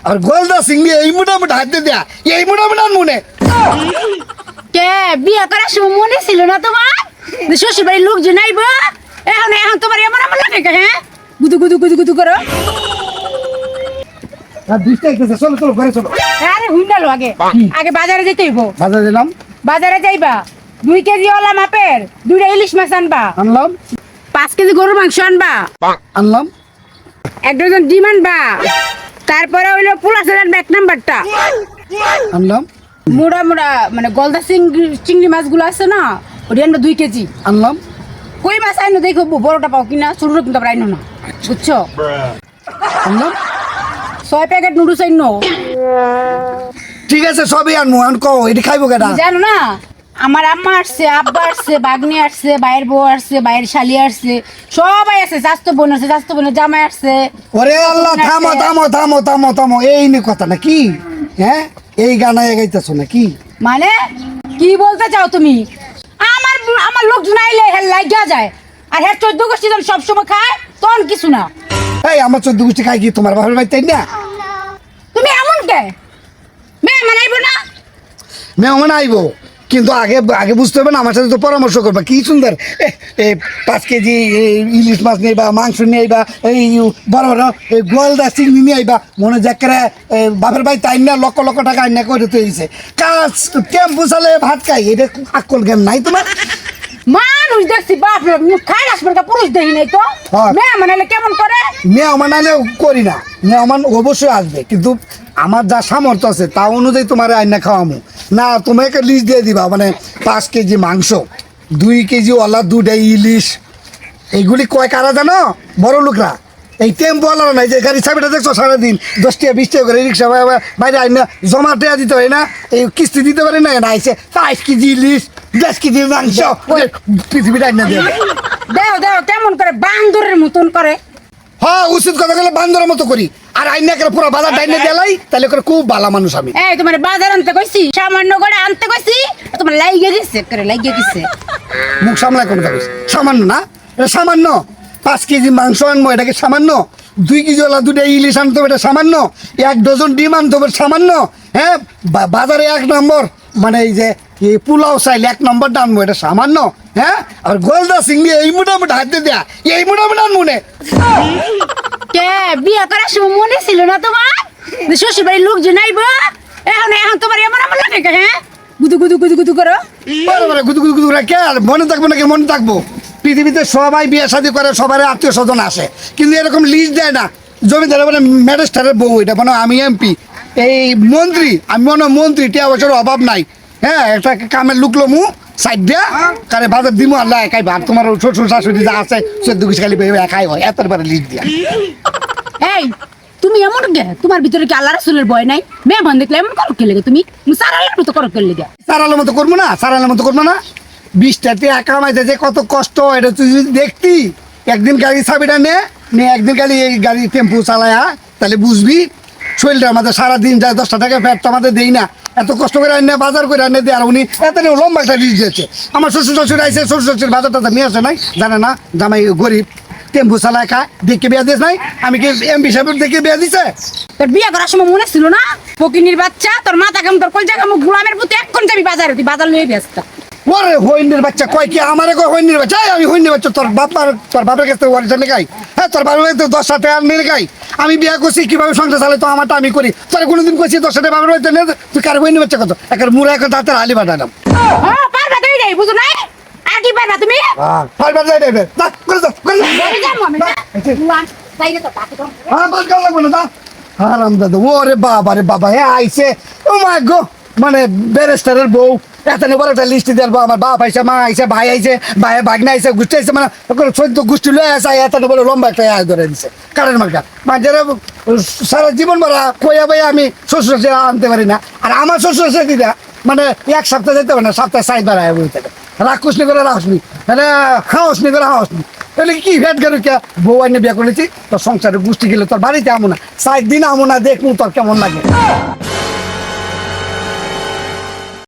আর গলদা সিংহে এই মোটামুটি হাতে দেয়া এই মোটামুটি মনে কে বিয়ে করার সময় মনে ছিল না তোমার শ্বশুর বাড়ির লোকজন আইব এখন এখন তোমার এমন আমার লাগে হ্যাঁ গুদু গুদু গুদু গুদু করো আর দুইটা একটু চলো চলো ঘরে চলো আরে হুইনালো আগে আগে বাজারে যেতে হইব বাজার দিলাম বাজারে যাইবা 2 কেজি ওলা মাপের 2টা ইলিশ মাছ আনবা আনলাম 5 কেজি গরুর মাংস আনবা আনলাম 1 ডজন ডিম আনবা তারপরে হইলো পুলাশের আনবা 1 নাম্বারটা আনলাম মোড়া মোড়া মানে গলদা চিংড়ি মাছগুলো আছে না ওটা আনবা 2 কেজি আনলাম কই মাছ আইনো দেখো বড়টা পাও কিনা ছোটটা কিন্তু আইনো না বুঝছো আনলাম 6 প্যাকেট নুডলস আইনো ঠিক আছে সবই আনবো আন কও এটি খাইবো কেডা জানো না আমার আম্মা আসছে আব্বা আসছে বাগনি আসছে বাইরের বউ আসছে বাইরের শালি আসছে সবাই আছে স্বাস্থ্য বোন আছে স্বাস্থ্য বোনের জামাই আসছে ওরে আল্লাহ থামো থামো থামো থামো থামো এই নে কথা না কি হ্যাঁ এই গানা গাইতেছো না কি মানে কি বলতে চাও তুমি আমার আমার লোকজন আইলে হেল লাগিয়া যায় আর হ্যাঁ 14 গোষ্ঠী যখন সবসময় খায় তখন কিছু না এই আমার 14 গোষ্ঠী খাই কি তোমার বাবার বাড়ি তাই না তুমি এমন কে মেয়ে মানাইবো না মেহমান আইবো কিন্তু আগে আগে বুঝতে হবে না আমার সাথে তো পরামর্শ করবা কি সুন্দর 5 কেজি ইলিশ মাছ নিয়ে বা মাংস নিয়ে আইবা এই বড় বড় গোয়ালদা চিংড়ি নিয়ে আইবা মনে যাকে বাপের ভাই তাই না লক্ষ লক্ষ টাকা আইনা করে তৈরিছে কাজ টেম্পু চালে ভাত খাই এটা আকল জ্ঞান নাই তোমার মানুষ দেখছি বাপ রে খাই আসবেন কা পুরুষ দেখি নাই তো হ্যাঁ। মেয়ে মানাইলে কেমন করে মেহমান আইলে করি না মেহমান অবশ্যই আসবে কিন্তু আমার যা সামর্থ্য আছে তা অনুযায়ী তোমার আইনা খাওয়ামো না তোমাকে লিস্ট দিয়ে দিবা মানে 5 কেজি মাংস 2 কেজি ওলা 2টা ইলিশ এইগুলি কয় কারা জানো বড় লোকরা এই টেম্পো ওয়ালারা নাই যে গাড়ি চাবিটা দেখছো সারাদিন 10 টাকা 20 টাকা করে রিক্সা বাইরে আইনা জমা টেয়া দিতে হয় না এই কিস্তি দিতে পারে না আইসে 5 কেজি ইলিশ 10 কেজি মাংস পৃথিবীটা আইনা দেবে দেও দেও কেমন করে বান্দরের মতন করে হ্যাঁ উচিত কথা বলে বান্দরের মতো করি আর আইনা করে পুরো বাজার ডাইনে দেলাই তাহলে করে খুব ভালো মানুষ আমি এই তোমার বাজার আনতে কইছি সামান্য করে আনতে কইছি তোমার লাইগে দিছে করে লাইগে দিছে মুখ সামলায় কোনো থাকিস সামান্য না এটা সামান্য 5 কেজি মাংস আনবো এটাকে সামান্য 2 কেজি ওলা 2টা ইলিশ আনতে হবে এটা সামান্য 1 ডজন ডিম আনতে হবে সামান্য হ্যাঁ বাজারে 1 নম্বর মানে এই যে এই পোলাও চাইলে 1 নম্বরটা আনবো এটা সামান্য হ্যাঁ আর গলদা সিংহে এই মোটামুটি হাতে দেয়া এই মোটামুটি আনবো নে কে বিয়ে করার সময় মনে ছিল না তোমার শ্বশুর বাড়ির লোকজন আইব এখন এখন তোমার এমন আমার লাগে হ্যাঁ গুদু গুদু গুদু গুদু করো বড় গুদু গুদু গুদু কে আর মনে থাকবো নাকি মনে থাকবো পৃথিবীতে সবাই বিয়ে শাদী করে সবার আত্মীয় স্বজন আসে কিন্তু এরকম লিস্ট দেয় না জমিদারের মানে ম্যাজিস্ট্রেটের বউ এটা মানে আমি এমপি এই মন্ত্রী আমি মনে মন্ত্রী টিয়া বছর অভাব নাই হ্যাঁ একটা কামের লুকলো মু সাইড দিয়া কারে বাজার দিমু আল্লাহ একাই ভাব তোমার শ্বশুর শাশুড়ি যা আছে 14 গোষ্ঠী খালি একাই হয় এত বড় লিস্ট দিয়া এই তুমি এমন কে তোমার ভিতরে কি আল্লাহ রাসূলের ভয় নাই মেহমান দেখলে এমন করো কে লাগে তুমি সারালের মতো করো কে লাগে সারালের মতো করবো না সারালের মতো করবো না 20টাতে একা কামাইতে যে কত কষ্ট এটা তুই যদি দেখতি একদিন গাড়ি চাবিটা নে একদিন খালি এই গাড়ি টেম্পু চালায়া তাহলে বুঝবি শরীরটা আমাদের সারাদিন যায় 10টা টাকা ফ্যাট তো আমাদের দেই না এত কষ্ট করে আনে বাজার করে আনে দেয় আর উনি এত লম্বা একটা লিস্ট দিয়েছে আমার শ্বশুর শ্বশুর আইসে শ্বশুর শ্বশুর বাজারটা নিয়ে আসে নাই জানে না জামাই গরিব টেম্পু চালায় খায় দেখে বিয়া দিস নাই আমি কি এমপি সাহেবের দেখে বিয়া দিছে তোর বিয়ে করার সময় মনে ছিল না ফকিনির বাচ্চা তোর মাথা কেমন তোর কই জায়গা গোলামের প্রতি এখন যাবি বাজারে তুই বাজার লয়ে ব্যস্ত ওরে হইনের বাচ্চা কয় কি আমারে কয় হইনের বাচ্চা আমি হইনের বাচ্চা তোর বাপের কাছে ওয়ারিশান লেখাই হ্যাঁ তোর বাপের কাছে 10 টাকা আনলে লেখাই আমি বিয়া করছি কিভাবে সংসার চালাই তো আমারটা আমি করি তোর কোনোদিন কইছি 10 টাকা বাপের বাড়িতে নে তুই কার হইনের বাচ্চা কত একের মুড়া এক দাঁতের হালি বাটালাম হ্যাঁ পারবা তুই যাই বুঝো না আর কি পারবা তুমি হ্যাঁ পারবা যাই দেবে দা করে দাও বলে যাবো আমি গুলাম তাইলে তো তাকে তো হ্যাঁ বাস গাল লাগবে না দা হারাম দাদা ওরে বাবা রে বাবা হ্যাঁ আইছে ও মাই গো মানে ব্যারিস্টারের বউ এত বড় একটা লিস্ট দিয়ে আমার বাপ আইসে মা আইসে ভাই আইসে ভাই ভাগনা আইসে গোষ্ঠী আইসে মানে 14 গোষ্ঠী লয়ে আসে এত বড় লম্বা একটা আয় ধরে দিছে কারেন্ট মার্কা মাঝে সারা জীবন ভরা কইয়া ভাই আমি শ্বশুর আনতে পারি না আর আমার শ্বশুর দিদা মানে 1 সপ্তাহ যেতে পারে না সপ্তাহে 7 বার আয় বলতে রাক্ষস নি করে রাখসনি মানে হাউস নি করে হাউসনি তাহলে কি ভেট গেল কে বউ আইনে বিয়ে করেছি তোর সংসারে গোষ্ঠী গেলে তোর বাড়িতে আমো না 7 দিন আমো না দেখবো তোর কেমন লাগে